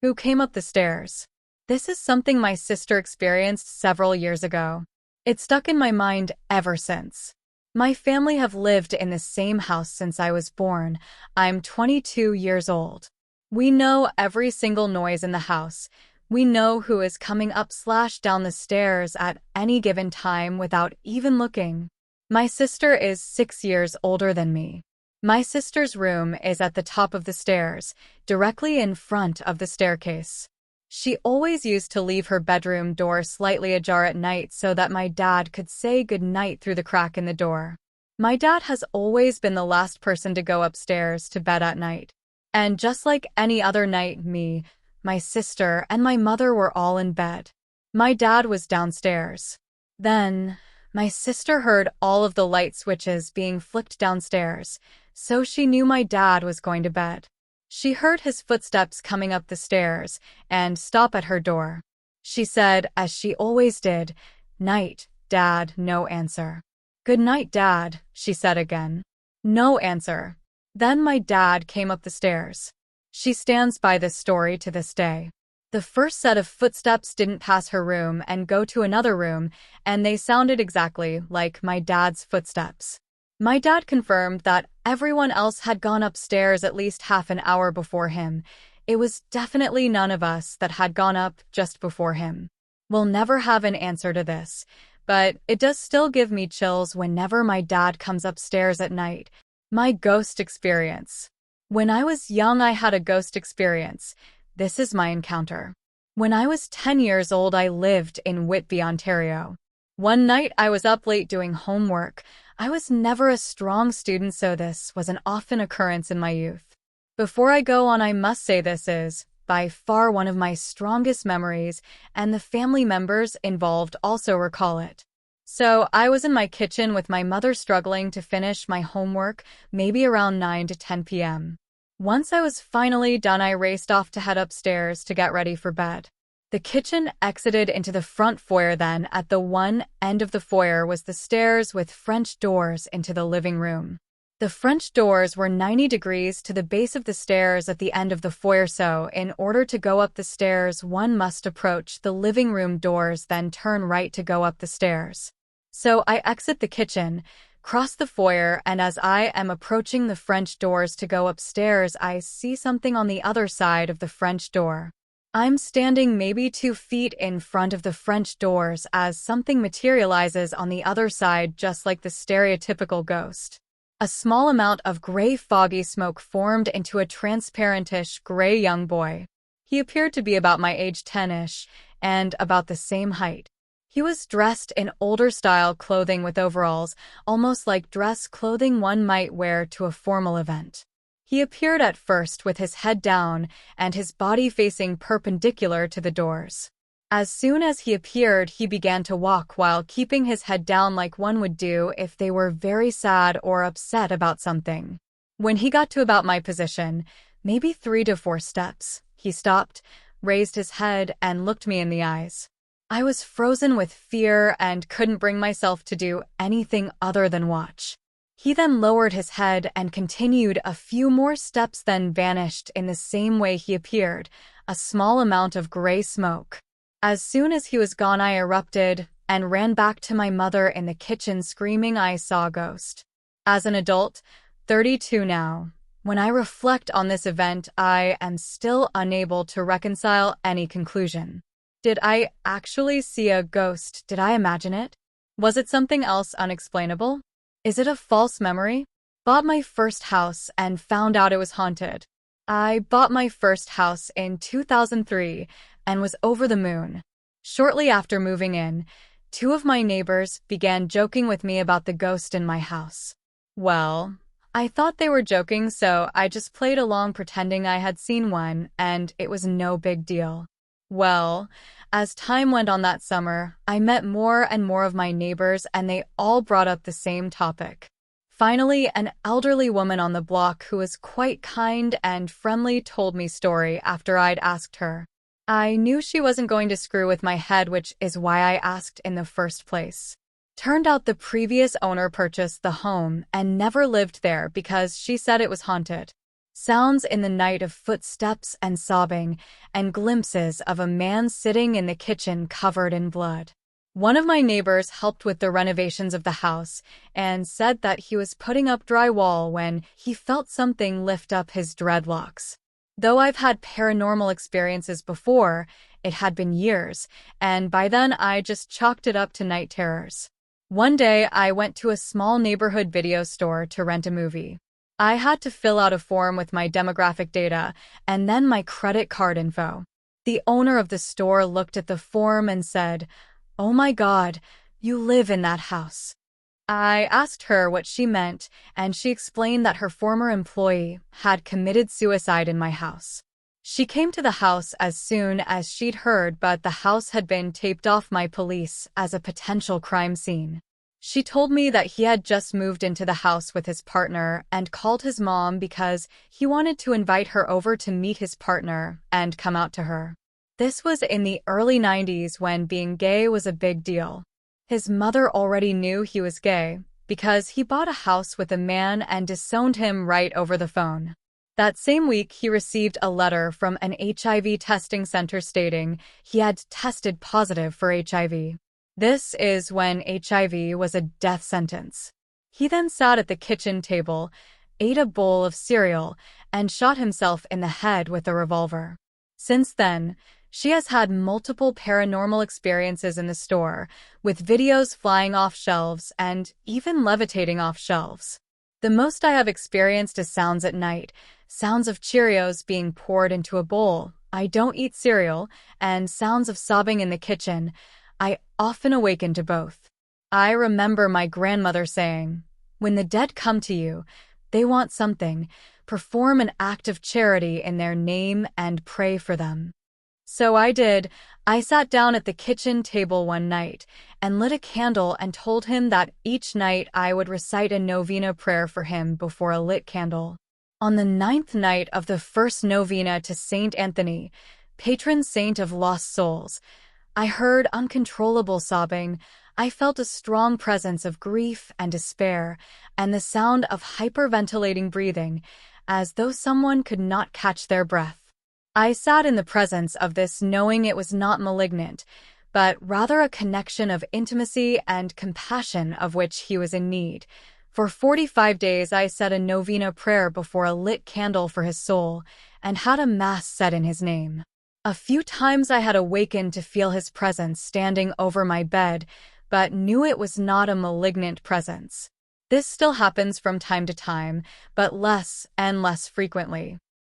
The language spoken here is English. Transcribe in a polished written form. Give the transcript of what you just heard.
Who came up the stairs? This is something my sister experienced several years ago. It stuck in my mind ever since. My family have lived in the same house since I was born. I'm 22 years old. We know every single noise in the house. We know who is coming up/down the stairs at any given time without even looking. My sister is 6 years older than me. My sister's room is at the top of the stairs, directly in front of the staircase. She always used to leave her bedroom door slightly ajar at night so that my dad could say goodnight through the crack in the door. My dad has always been the last person to go upstairs to bed at night. And just like any other night, me, my sister, and my mother were all in bed. My dad was downstairs. Then, my sister heard all of the light switches being flicked downstairs, so she knew my dad was going to bed. She heard his footsteps coming up the stairs and stop at her door. She said, as she always did, "Night, Dad," no answer. "Good night, Dad," she said again. No answer. Then my dad came up the stairs. She stands by this story to this day. The first set of footsteps didn't pass her room and go to another room, and they sounded exactly like my dad's footsteps. My dad confirmed that everyone else had gone upstairs at least half an hour before him. It was definitely none of us that had gone up just before him. We'll never have an answer to this, but it does still give me chills whenever my dad comes upstairs at night. My ghost experience. When I was young, I had a ghost experience. This is my encounter. When I was 10 years old, I lived in Whitby, Ontario. One night, I was up late doing homework. I was never a strong student, so this was an often occurrence in my youth. Before I go on, I must say this is, by far, one of my strongest memories, and the family members involved also recall it. So, I was in my kitchen with my mother struggling to finish my homework, maybe around 9 to 10 p.m. Once I was finally done, I raced off to head upstairs to get ready for bed. The kitchen exited into the front foyer, then at the one end of the foyer was the stairs with French doors into the living room. The French doors were 90 degrees to the base of the stairs at the end of the foyer, so in order to go up the stairs, one must approach the living room doors, then turn right to go up the stairs. So I exit the kitchen, cross the foyer, and as I am approaching the French doors to go upstairs, I see something on the other side of the French door. I'm standing maybe 2 feet in front of the French doors as something materializes on the other side, just like the stereotypical ghost. A small amount of gray foggy smoke formed into a transparentish gray young boy. He appeared to be about my age, 10-ish, and about the same height. He was dressed in older style clothing with overalls, almost like dress clothing one might wear to a formal event. He appeared at first with his head down and his body facing perpendicular to the doors. As soon as he appeared, he began to walk while keeping his head down like one would do if they were very sad or upset about something. When he got to about my position, maybe 3 to 4 steps, he stopped, raised his head, and looked me in the eyes. I was frozen with fear and couldn't bring myself to do anything other than watch. He then lowered his head and continued a few more steps, then vanished in the same way he appeared, a small amount of gray smoke. As soon as he was gone, I erupted and ran back to my mother in the kitchen screaming I saw a ghost. As an adult, 32 now, when I reflect on this event, I am still unable to reconcile any conclusion. Did I actually see a ghost? Did I imagine it? Was it something else unexplainable? Is it a false memory? Bought my first house and found out it was haunted. I bought my first house in 2003 and was over the moon. Shortly after moving in, 2 of my neighbors began joking with me about the ghost in my house. Well, I thought they were joking, so I just played along pretending I had seen one, and it was no big deal. Well, as time went on that summer, I met more and more of my neighbors, and they all brought up the same topic. Finally, an elderly woman on the block who was quite kind and friendly told me story after I'd asked her. I knew she wasn't going to screw with my head, which is why I asked in the first place. Turned out the previous owner purchased the home and never lived there because she said it was haunted. Sounds in the night of footsteps and sobbing, and glimpses of a man sitting in the kitchen covered in blood. One of my neighbors helped with the renovations of the house and said that he was putting up drywall when he felt something lift up his dreadlocks. Though I've had paranormal experiences before, it had been years, and by then I just chalked it up to night terrors. One day, I went to a small neighborhood video store to rent a movie. I had to fill out a form with my demographic data and then my credit card info. The owner of the store looked at the form and said, "Oh my God, you live in that house." I asked her what she meant, and she explained that her former employee had committed suicide in my house. She came to the house as soon as she'd heard, but the house had been taped off by police as a potential crime scene. She told me that he had just moved into the house with his partner and called his mom because he wanted to invite her over to meet his partner and come out to her. This was in the early 90s when being gay was a big deal. His mother already knew he was gay because he bought a house with a man and disowned him right over the phone. That same week, he received a letter from an HIV testing center stating he had tested positive for HIV. This is when HIV was a death sentence. He then sat at the kitchen table, ate a bowl of cereal, and shot himself in the head with a revolver. Since then, she has had multiple paranormal experiences in the store, with videos flying off shelves and even levitating off shelves. The most I have experienced is sounds at night, sounds of Cheerios being poured into a bowl. I don't eat cereal, and sounds of sobbing in the kitchen. I often awaken to both. I remember my grandmother saying, "When the dead come to you, they want something. Perform an act of charity in their name and pray for them." So I did. I sat down at the kitchen table one night and lit a candle and told him that each night I would recite a novena prayer for him before a lit candle. On the 9th night of the first novena to Saint Anthony, patron saint of lost souls, I heard uncontrollable sobbing. I felt a strong presence of grief and despair, and the sound of hyperventilating breathing, as though someone could not catch their breath. I sat in the presence of this knowing it was not malignant, but rather a connection of intimacy and compassion of which he was in need. For 45 days I said a novena prayer before a lit candle for his soul, and had a mass said in his name. A few times I had awakened to feel his presence standing over my bed, but knew it was not a malignant presence. This still happens from time to time, but less and less frequently.